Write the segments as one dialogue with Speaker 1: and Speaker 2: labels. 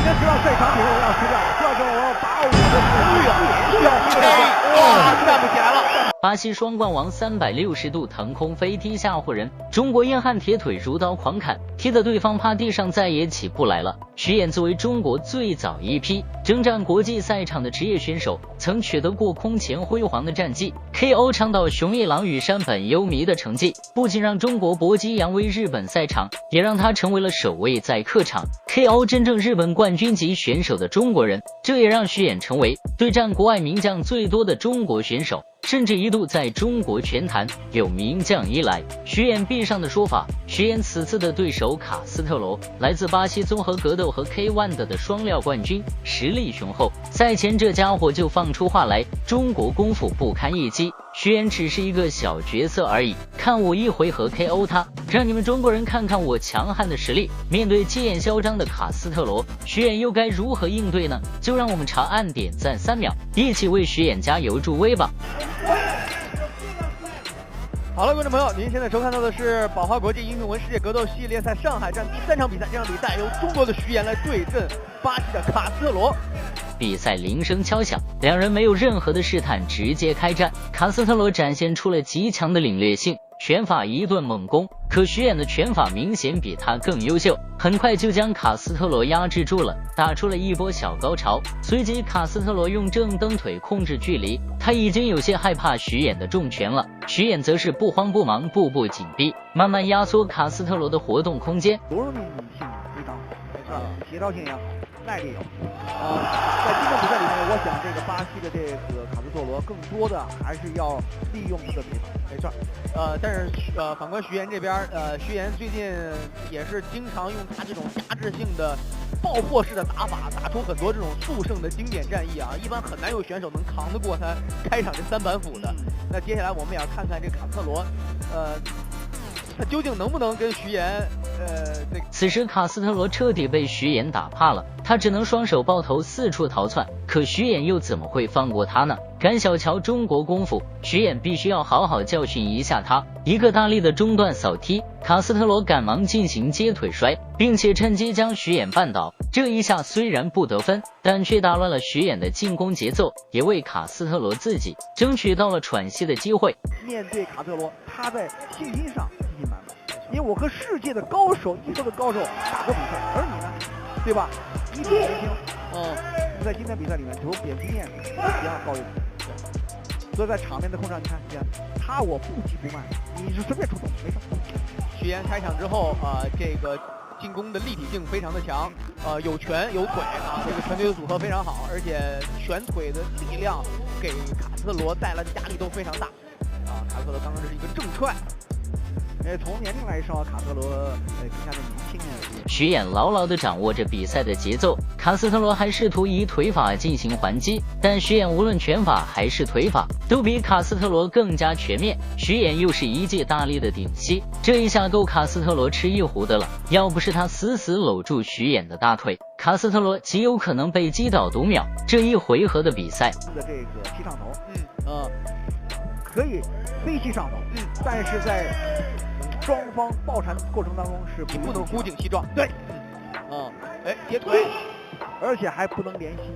Speaker 1: 您知道这场比赛我要输掉了，这就我把我的实力要输掉。
Speaker 2: 哇，站不起来了。
Speaker 3: 巴西双冠王360度腾空飞踢吓唬人，中国硬汉铁腿如刀狂砍，踢得对方趴地上再也起不来了。徐衍作为中国最早一批征战国际赛场的职业选手，曾取得过空前辉煌的战绩 ，KO 长岛雄一郎与山本优弥的成绩，不仅让中国搏击扬威日本赛场，也让他成为了首位在客场 KO 真正日本冠军级选手的中国人，这也让徐衍成为对战国外名将最多的中国选手。甚至一度在中国拳坛有名将一来。徐衍臂上的说法，徐衍此次的对手卡斯特罗来自巴西综合格斗和 K1 的双料冠军，实力雄厚。赛前这家伙就放出话来，中国功夫不堪一击，徐衍只是一个小角色而已，看我一回合 KO 他，让你们中国人看看我强悍的实力。面对气焰嚣张的卡斯特罗，徐衍又该如何应对呢？就让我们长按点赞3秒，一起为徐衍加油助威吧。
Speaker 2: 好了，观众朋友，您现在收看到的是宝华国际英雄文世界格斗系列赛上海站第3场比赛。这场比赛由中国的徐衍来对阵巴西的卡斯特罗。
Speaker 3: 比赛铃声敲响，两人没有任何的试探，直接开战。卡斯特罗展现出了极强的领略性，拳法一顿猛攻，可徐衍的拳法明显比他更优秀，很快就将卡斯特罗压制住了，打出了一波小高潮。随即卡斯特罗用正蹬腿控制距离，他已经有些害怕徐衍的重拳了，徐衍则是不慌不忙，步步紧逼，慢慢压缩卡斯特罗的活动空间。
Speaker 1: 柔韧性非常好，没错，协调性也好，耐力有。在今天比赛里面，我想这个巴西的这个卡斯特罗更多的还是要利用他的腿法，
Speaker 2: 没错。但是反观徐衍这边，徐衍最近也是经常用他这种压制性的爆破式的打法，打出很多这种速胜的经典战役啊，一般很难有选手能扛得过他开场这3板斧的。那接下来我们也要看看这卡特罗，他究竟能不能跟徐衍
Speaker 3: 此时卡斯特罗彻底被徐衍打怕了，他只能双手抱头四处逃窜，可徐衍又怎么会放过他呢？敢小瞧中国功夫，徐衍必须要好好教训一下他。一个大力的中段扫踢，卡斯特罗赶忙进行接腿摔，并且趁机将徐衍绊倒。这一下虽然不得分，但却打乱了徐衍的进攻节奏，也为卡斯特罗自己争取到了喘息的机会。
Speaker 1: 面对卡特罗，他在信心上信心满满，因为我和世界的高手、一流的高手打过比赛，而你呢，对吧？一点年轻，在今天比赛里面，有点经验比较高一点。所以在场面的控制上，你看，他我不急不慢，你是随便出动没事。
Speaker 2: 徐衍开场之后这个进攻的立体性非常的强，有拳有腿啊，这个拳腿的组合非常好，而且拳腿的力量给卡斯特罗带来的压力都非常大啊。卡斯特罗刚刚这是一个正踹。
Speaker 1: 从年龄来说，卡特罗更加的年轻一些。
Speaker 3: 徐衍牢牢地掌握着比赛的节奏，卡斯特罗还试图以腿法进行还击，但徐衍无论拳法还是腿法都比卡斯特罗更加全面。徐衍又是一记大力的顶膝，这一下够卡斯特罗吃一壶的了。要不是他死死搂住徐衍的大腿，卡斯特罗极有可能被击倒读秒。这一回合的比赛
Speaker 1: 的这个踢上头，可以飞膝上头，但是在双方抱缠过程当中是
Speaker 2: 不能孤颈膝撞，
Speaker 1: 对，
Speaker 2: 截腿，
Speaker 1: 而且还不能连膝，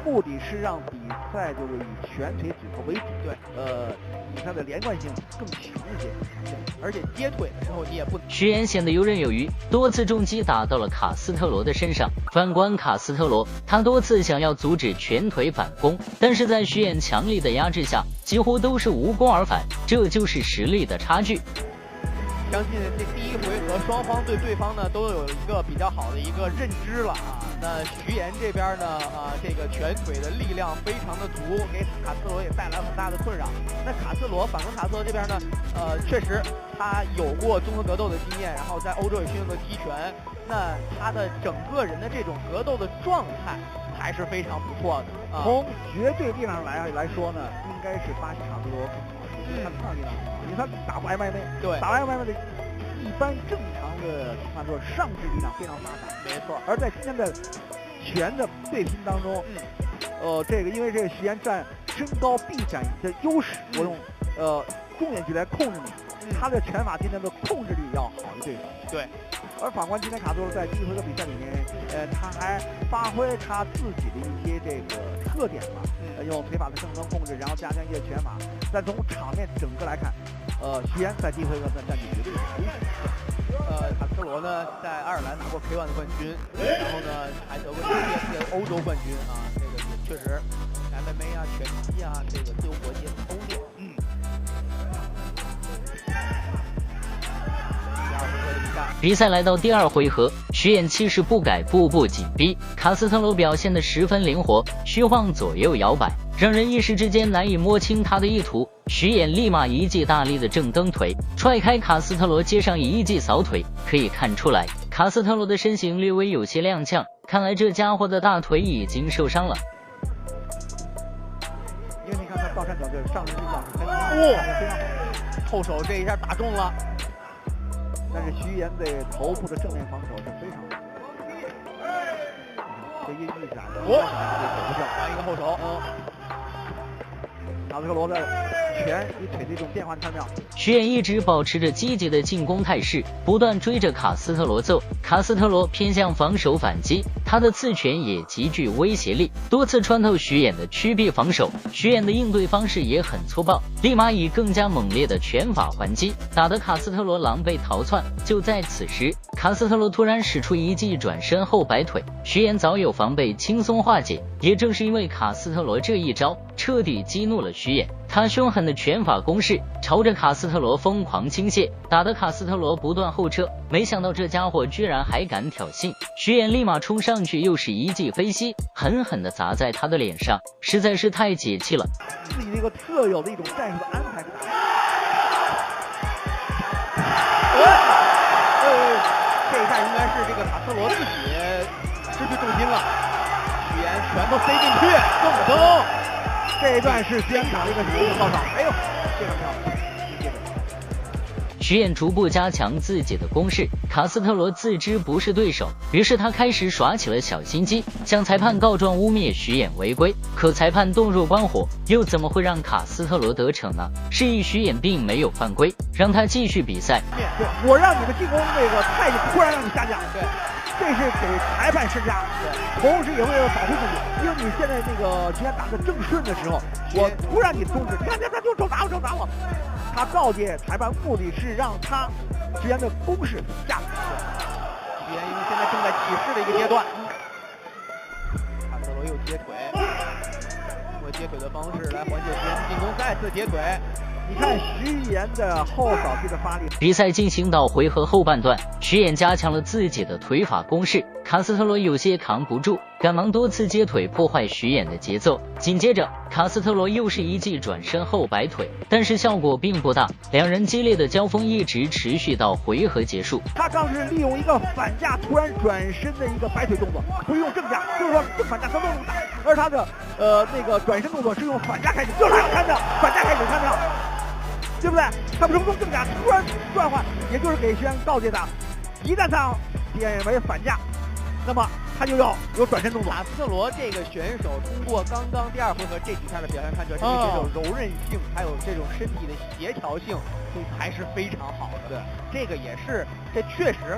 Speaker 1: 目的是让比赛就是以拳腿组合为主，对，比赛的连贯性更强一些，
Speaker 2: 而且接腿的时候你也不。
Speaker 3: 徐衍显得游刃有余，多次重击打到了卡斯特罗的身上。反观卡斯特罗，他多次想要阻止拳腿反攻，但是在徐衍强力的压制下，几乎都是无功而返，这就是实力的差距。
Speaker 2: 相信这第一回合双方对对方呢都有一个比较好的一个认知了啊。那徐衍这边呢这个拳腿的力量非常的足，给卡斯特罗也带来很大的困扰。那卡斯特罗反观卡斯特罗这边呢，确实他有过综合格斗的经验，然后在欧洲也训练过踢拳，那他的整个人的这种格斗的状态还是非常不错的。
Speaker 1: 从绝对力量来说呢，应该是巴西卡斯特罗更好一些，他抗力量好，因为他打过 MMA，
Speaker 2: 对，
Speaker 1: 打 MMA 的一般正常的情况说上肢力量非常发达，
Speaker 2: 没错。
Speaker 1: 而在今天的拳的对拼当中，这个因为这个徐衍占身高臂展的优势，我用重点去来控制你，他的拳法今天的控制力要好于对手。
Speaker 2: 对。
Speaker 1: 而反观今天卡斯特罗在第一回合比赛里面，他还发挥他自己的一些这个特点吧，用腿法的正宗控制，然后加强一些拳法。但从场面整个来看，徐岩在第一回合的战绩绝对是非常
Speaker 2: 卡斯特罗呢在爱尔兰拿过 K1 的冠军，然后呢还得过1届的欧洲冠军啊，这个也确实 MMA 啊、拳击啊，这个自由搏击都练。
Speaker 3: 比赛来到第二回合，徐岩气势不改，步步紧逼。卡斯特罗表现得十分灵活，虚晃左右摇摆，让人一时之间难以摸清他的意图。徐岩立马一记大力的正蹬腿，踹开卡斯特罗，接上一记扫腿。可以看出来，卡斯特罗的身形略微有些踉跄，看来这家伙的大腿已经受伤了。
Speaker 1: 因为你看他倒山脚这上身力量是非常好，
Speaker 2: 后手这一下打中了。
Speaker 1: 但是徐岩的头部的正面防守是非常好。这一闪，
Speaker 2: 换一个后手，
Speaker 1: 卡斯特罗的拳与腿的一种变换巧妙。
Speaker 3: 徐岩一直保持着积极的进攻态势，不断追着卡斯特罗揍。卡斯特罗偏向防守反击，他的刺拳也极具威胁力，多次穿透徐岩的屈臂防守。徐岩的应对方式也很粗暴，立马以更加猛烈的拳法还击，打得卡斯特罗狼狈逃窜。就在此时，卡斯特罗突然使出一记转身后摆腿，徐岩早有防备，轻松化解。也正是因为卡斯特罗这一招，彻底激怒了徐岩。他凶狠的拳法攻势朝着卡斯特罗疯狂倾泻，打得卡斯特罗不断后撤。没想到这家伙居然还敢挑衅，徐岩立马冲上去，又是一记飞膝，狠狠地砸在他的脸上，实在是太解气了。
Speaker 1: 自己的一个特有的一种战术的安排。
Speaker 2: 这一下应该是这个卡斯特罗自己失去重心了，徐岩拳头塞进去，正蹬。
Speaker 1: 这一段是徐岩打了一个高潮，哎呦，这个漂亮。
Speaker 3: 徐岩逐步加强自己的攻势，卡斯特罗自知不是对手，于是他开始耍起了小心机，向裁判告状污蔑徐岩违规。可裁判洞若观火，又怎么会让卡斯特罗得逞呢？示意徐岩并没有犯规，让他继续比赛。
Speaker 1: 对，我让你的进攻那个态度突然让你下降，对，这是给裁判施加，对，同时也会保护自己，因为你现在那个徐岩打得正顺的时候，我突然你终止，你看他就手打我。他告诫裁判，目的是让他徐岩的攻势下来。
Speaker 2: 徐岩因为现在正在起势的一个阶段，卡斯特罗又接腿，通过接腿的方式来缓解徐岩进攻，再次接腿。
Speaker 1: 你看徐岩的后扫踢的发力。
Speaker 3: 比赛进行到回合后半段，徐岩加强了自己的腿法攻势，卡斯特罗有些扛不住，赶忙多次接腿破坏徐岩的节奏。紧接着，卡斯特罗又是一记转身后摆腿，但是效果并不大。两人激烈的交锋一直持续到回合结束。
Speaker 1: 他刚是利用一个反架突然转身的一个摆腿动作，不是用正架，就是说正反架他都能打。而他的那个转身动作是用反架开始，就是看着反架开始，看着。对不对？他不是用正架突然转换，也就是给徐岩告诫他，一旦他变为反架，那么他就要有转身动作。
Speaker 2: 卡斯特罗这个选手通过刚刚第二回合这几下的表现看出来，这个选手柔韧性还有这种身体的协调性还是非常好的。这个也是，这确实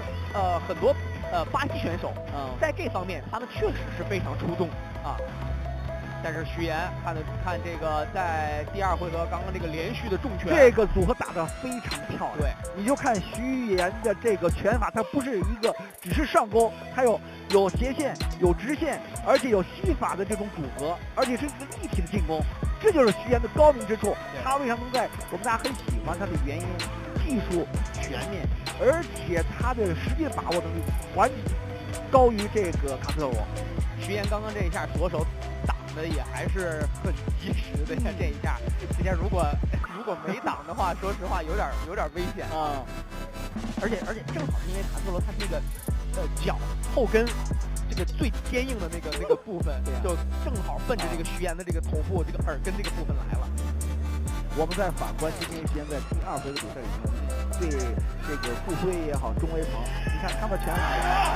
Speaker 2: 很多巴西选手在这方面他们确实是非常出众啊。但是徐岩看这个在第二回合刚刚这个连续的重拳，
Speaker 1: 这个组合打得非常漂亮。
Speaker 2: 对，
Speaker 1: 你就看徐岩的这个拳法，它不是一个只是上勾，它有斜线、有直线，而且有膝法的这种组合，而且是一个立体的进攻，这就是徐岩的高明之处。他为啥能在我们大家很喜欢他的原因，技术全面，而且他的实际把握能力完高于这个卡斯特罗。
Speaker 2: 徐岩刚刚这一下左手挡的也还是很及时的呀，这一下如果没挡的话，说实话有点危险啊。而且正好是因为卡斯特罗他那个脚后跟这个最坚硬的那个部分，就正好奔着这个徐岩的这个头部这个耳根这个部分来了。
Speaker 1: 我们再反观今天徐岩在第二回的比赛里面，对这个顾辉也好，钟维鹏，你看他们拳法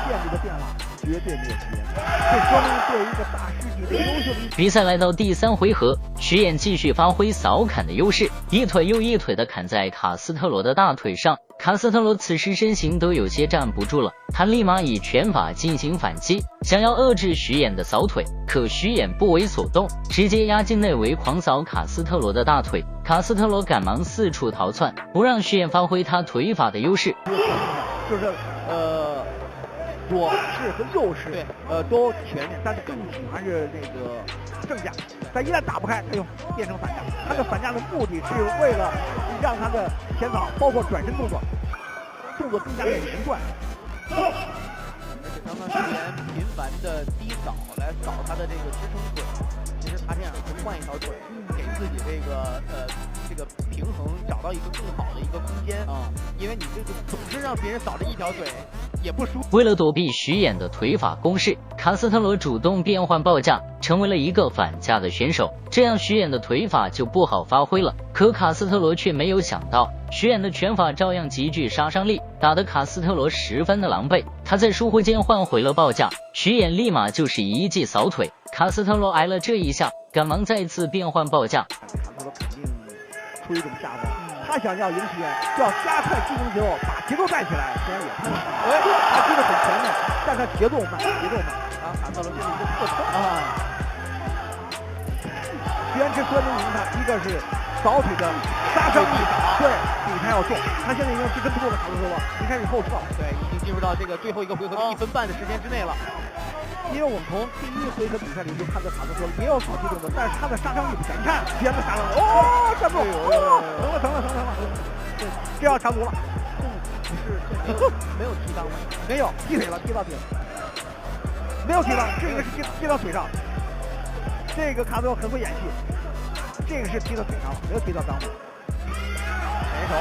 Speaker 1: 线路的变化绝对没有徐岩，这说明对一个大师级的优秀的。
Speaker 3: 比赛来到第3回合，徐岩继续发挥扫砍的优势，一腿又一腿的砍在卡斯特罗的大腿上。卡斯特罗此时身形都有些站不住了，他立马以拳法进行反击，想要遏制徐岩的扫腿，可徐岩不为所动，直接压进内围狂扫卡斯特罗的大腿。卡斯特罗赶忙四处逃窜，不让徐岩发挥他腿法的优势。
Speaker 1: 就是左式和右式都全面，但是更喜欢是那个正架，但一旦打不开，他就变成反架。他的反架的目的是为了让他的前扫包括转身动作更加的连贯。
Speaker 2: 刚刚徐岩频繁的低扫来扫他的这个支撑腿，其实他这样会换一条腿，给自己这个平衡找到一个更好的一个空间啊，因为你这个总是让别人扫着一条腿也不舒服。
Speaker 3: 为了躲避徐岩的腿法攻势，卡斯特罗主动变换报价，成为了一个反架的选手，这样徐岩的腿法就不好发挥了。可卡斯特罗却没有想到，徐岩的拳法照样极具杀伤力，打得卡斯特罗十分的狼狈。他在疏忽间换回了报价，徐岩立马就是一记扫腿，卡斯特罗挨了这一下，赶忙再次变换报价。
Speaker 1: 卡斯特罗肯定出于一种下风，他想要赢徐岩，就要加快进攻节奏，把节奏带起来。虽然也不行，他踢得很全面，但他节奏慢。然后卡斯特罗这是一个特征啊。徐岩之所以能赢他，一个是扫腿的杀伤力，对，比他要重。他现在已经支撑不住了，卡斯特罗已经开始后撤，
Speaker 2: 对，已经进入到这个最后一个回合的1分半的时间之内了。
Speaker 1: 因为我们从第1回合比赛里就看到卡斯特罗也有扫踢动作，但是他的杀伤力不强。你看徐岩的杀伤力，站不住，疼了，这要长足了。
Speaker 2: 没有踢裆吗？
Speaker 1: 没有，踢腿了，踢到腿了，没有踢裆，这个是踢到腿上。这个卡斯特罗很会演戏，这个是踢到腿上了，没有踢到裆部。
Speaker 2: 前手，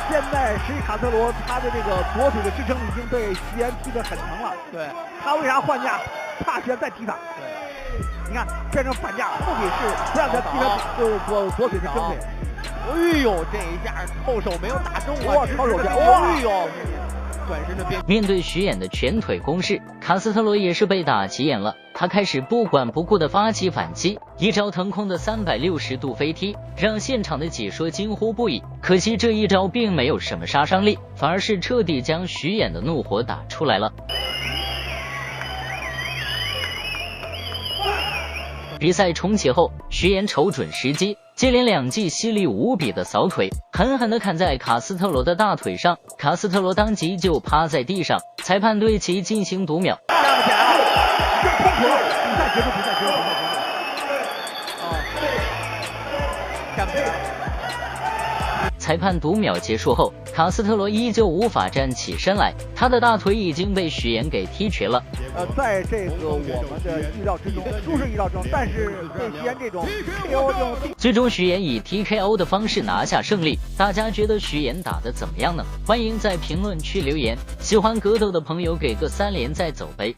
Speaker 1: 现在实际卡斯特罗他的这个左腿的支撑已经被徐岩踢得很疼了。
Speaker 2: 对，
Speaker 1: 他为啥换架？怕徐岩再踢他。
Speaker 2: 对，
Speaker 1: 你看变成反架，目的是不让他踢他左腿的正腿。
Speaker 2: 哎呦，这一下后手没有打中啊！
Speaker 1: 超手架，
Speaker 2: 哎呦，转身的边。
Speaker 3: 面对徐岩的拳腿攻势，卡斯特罗也是被打急眼了，他开始不管不顾的发起反击，一招腾空的360度飞踢，让现场的解说惊呼不已。可惜这一招并没有什么杀伤力，反而是彻底将徐岩的怒火打出来了。比赛重启后，徐岩瞅准时机，接连2记犀利无比的扫腿，狠狠地砍在卡斯特罗的大腿上，卡斯特罗当即就趴在地上，裁判对其进行读秒。
Speaker 1: 站不起来了，这空球，比赛结束。
Speaker 2: 站不起来。
Speaker 3: 裁判读秒结束后，卡斯特罗依旧无法站起身来，他的大腿已经被徐岩给踢瘸了。
Speaker 1: 在这个我们的预料之中，舒适预料中，但是被徐岩这种 KO 这种，
Speaker 3: 最终徐岩以 TKO 的方式拿下胜利。大家觉得徐岩打得怎么样呢？欢迎在评论区留言，喜欢格斗的朋友给个3连再走呗。